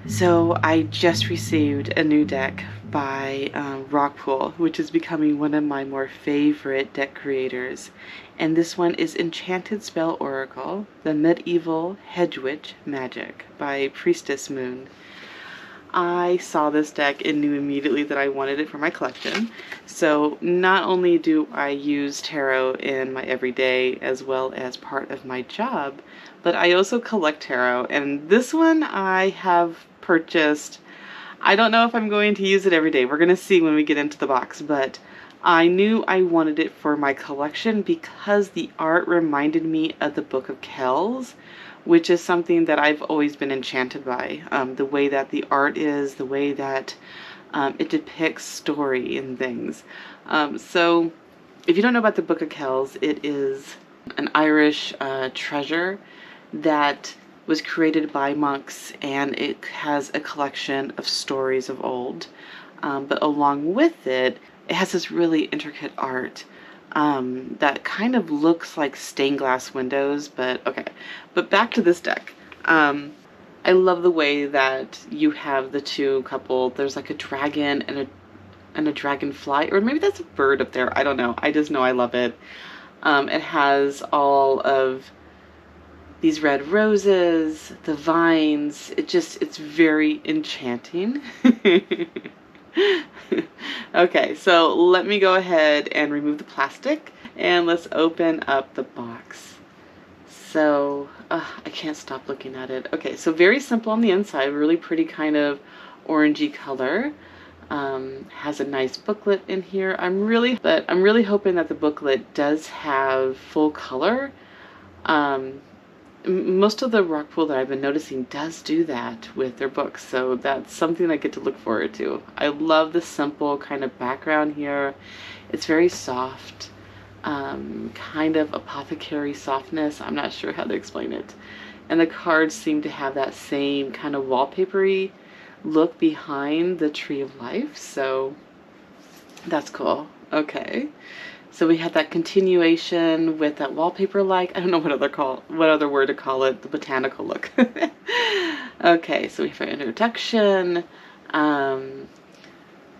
So I just received a new deck by RockPool, which is becoming one of my more favorite deck creators. And this one is Enchanted Spell Oracle, the Medieval Hedgewitch Magic by Priestess Moon. I saw this deck and knew immediately that I wanted it for my collection. So not only do I use tarot in my everyday as well as part of my job, but I also collect tarot. And this one I have purchased. I don't know if I'm going to use it every day. We're going to see when we get into the box, but I knew I wanted it for my collection because the art reminded me of the Book of Kells, which is something that I've always been enchanted by. The way that the art is, the way that it depicts story and things. So if you don't know about the Book of Kells, it is an Irish treasure that was created by monks, and it has a collection of stories of old. But along with it, it has this really intricate art that kind of looks like stained glass windows, but okay. But back to this deck. I love the way that you have the two couple. There's like a dragon and a dragonfly, or maybe that's a bird up there. I don't know. I just know I love it. It has all of these red roses, the vines. It's very enchanting. Okay, so let me go ahead and remove the plastic and let's open up the box. So, I can't stop looking at it. Okay, so very simple on the inside, really pretty kind of orangey color. Has a nice booklet in here. I'm really hoping that the booklet does have full color. Most of the RockPool that I've been noticing does do that with their books, so that's something I get to look forward to. I love the simple kind of background here. It's very soft, kind of apothecary softness. I'm not sure how to explain it. And the cards seem to have that same kind of wallpapery look behind the Tree of Life, so that's cool. Okay. So we had that continuation with that wallpaper-like, I don't know what other word to call it, the botanical look. Okay, so we have our introduction.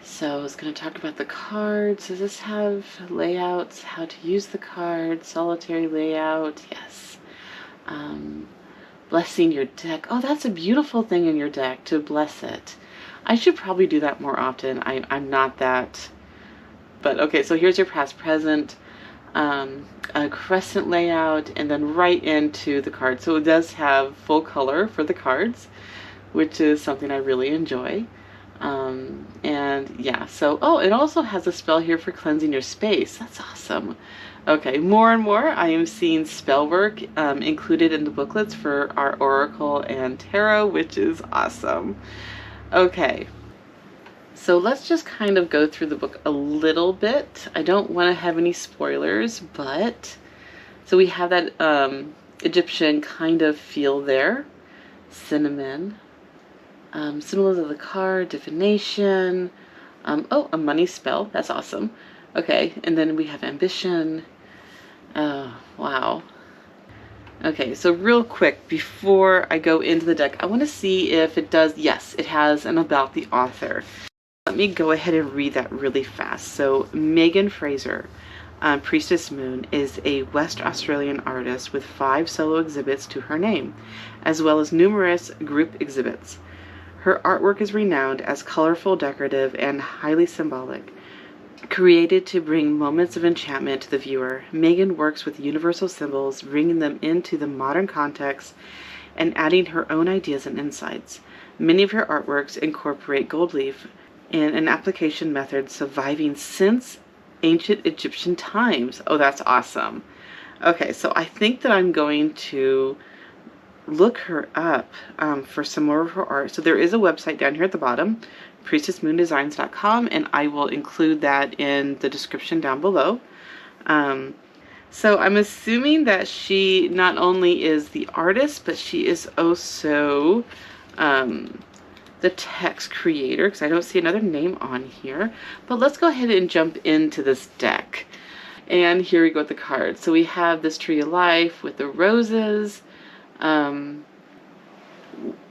So I was going to talk about the cards. Does this have layouts, how to use the cards, solitary layout? Yes. Blessing your deck. Oh, that's a beautiful thing in your deck, to bless it. I should probably do that more often. I'm not that... But okay, so here's your past present, a crescent layout, and then right into the card. So it does have full color for the cards, which is something I really enjoy. And yeah, so, oh, it also has a spell here for cleansing your space. That's awesome. Okay, more and more I am seeing spell work included in the booklets for our Oracle and Tarot, which is awesome. Okay. So let's just kind of go through the book a little bit. I don't want to have any spoilers, but so we have that Egyptian kind of feel there. Cinnamon. Symbols of the card, divination. Oh, a money spell. That's awesome. Okay, and then we have ambition. Oh, wow. Okay, so real quick, before I go into the deck, I want to see if it does, yes, it has an about the author. Let me go ahead and read that really fast. So Megan Fraser, Priestess Moon, is a West Australian artist with 5 solo exhibits to her name, as well as numerous group exhibits. Her artwork is renowned as colorful, decorative, and highly symbolic. Created to bring moments of enchantment to the viewer, Megan works with universal symbols, bringing them into the modern context and adding her own ideas and insights. Many of her artworks incorporate gold leaf and an application method surviving since ancient Egyptian times. Oh, that's awesome. Okay, so I think that I'm going to look her up for some more of her art. So there is a website down here at the bottom, priestessmoondesigns.com, and I will include that in the description down below. So I'm assuming that she not only is the artist, but she is also the text creator, because I don't see another name on here. But let's go ahead and jump into this deck. And here we go with the cards. So we have this Tree of Life with the roses.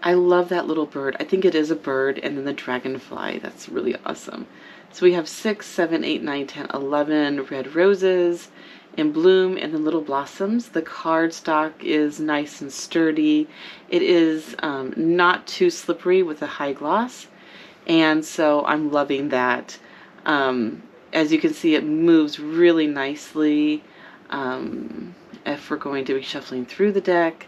I love that little bird. I think it is a bird, and then the dragonfly. That's really awesome. So we have 6, 7, 8, 9, 10, 11 red roses in bloom, and then little blossoms. The cardstock is nice and sturdy. It is not too slippery with a high gloss, and so I'm loving that. As you can see, it moves really nicely if we're going to be shuffling through the deck.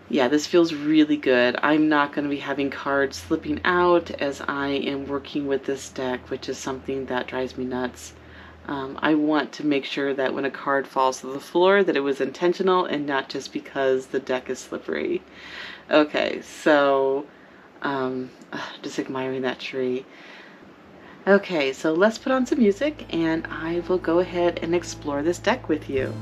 Yeah, this feels really good. I'm not going to be having cards slipping out as I am working with this deck, which is something that drives me nuts. I want to make sure that when a card falls to the floor that it was intentional and not just because the deck is slippery. Okay, so just admiring that tree. Okay, so let's put on some music and I will go ahead and explore this deck with you.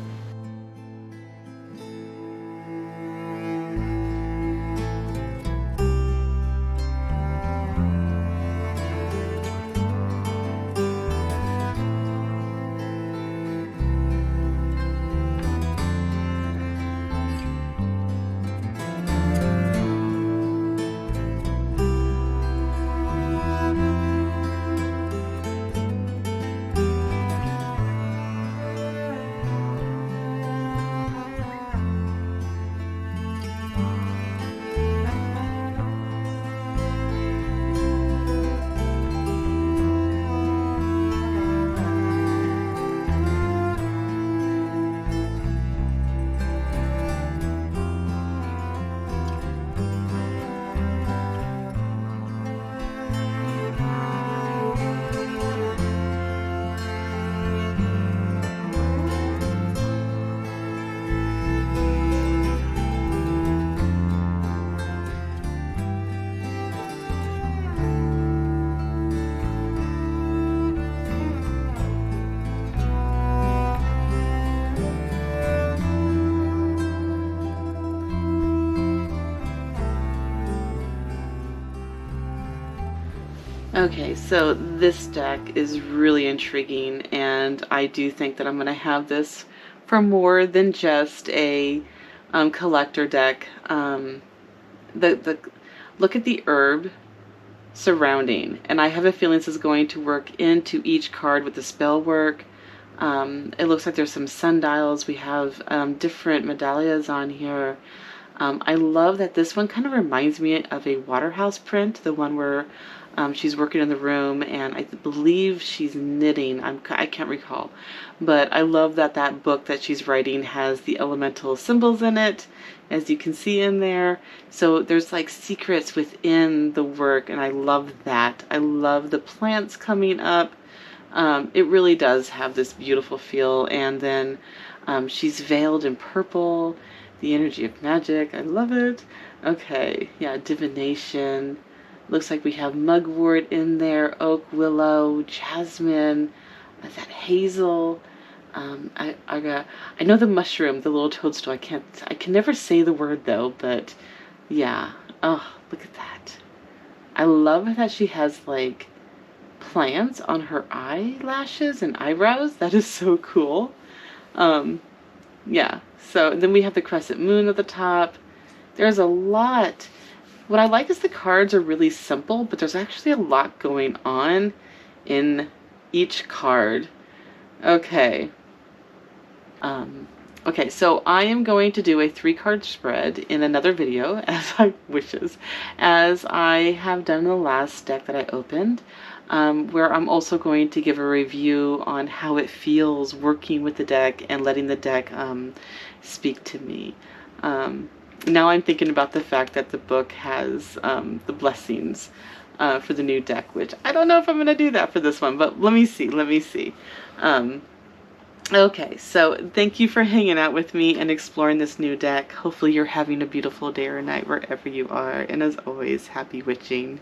Okay, so this deck is really intriguing, and I do think that I'm going to have this for more than just a collector deck. Look at the herb surrounding, and I have a feeling this is going to work into each card with the spell work. It looks like there's some sundials. We have different medallias on here. I love that this one kind of reminds me of a Waterhouse print, the one where she's working in the room, and I believe she's knitting. I can't recall. But I love that that book that she's writing has the elemental symbols in it, as you can see in there. So there's like secrets within the work, and I love that. I love the plants coming up. It really does have this beautiful feel. And then she's veiled in purple, the energy of magic. I love it. Okay, yeah, divination. Looks like we have mugwort in there, oak, willow, jasmine, that hazel. I know the mushroom, the little toadstool. I can never say the word though, but yeah. Oh, look at that. I love that she has like plants on her eyelashes and eyebrows. That is so cool. Yeah. So then we have the crescent moon at the top. There's a lot. What I like is the cards are really simple, but there's actually a lot going on in each card. Okay. Okay, so I am going to do a 3-card spread in another video, as I have done in the last deck that I opened, where I'm also going to give a review on how it feels working with the deck and letting the deck speak to me. Now I'm thinking about the fact that the book has the blessings for the new deck, which I don't know if I'm going to do that for this one, but let me see. Okay, so thank you for hanging out with me and exploring this new deck. Hopefully you're having a beautiful day or night wherever you are, and as always, happy witching.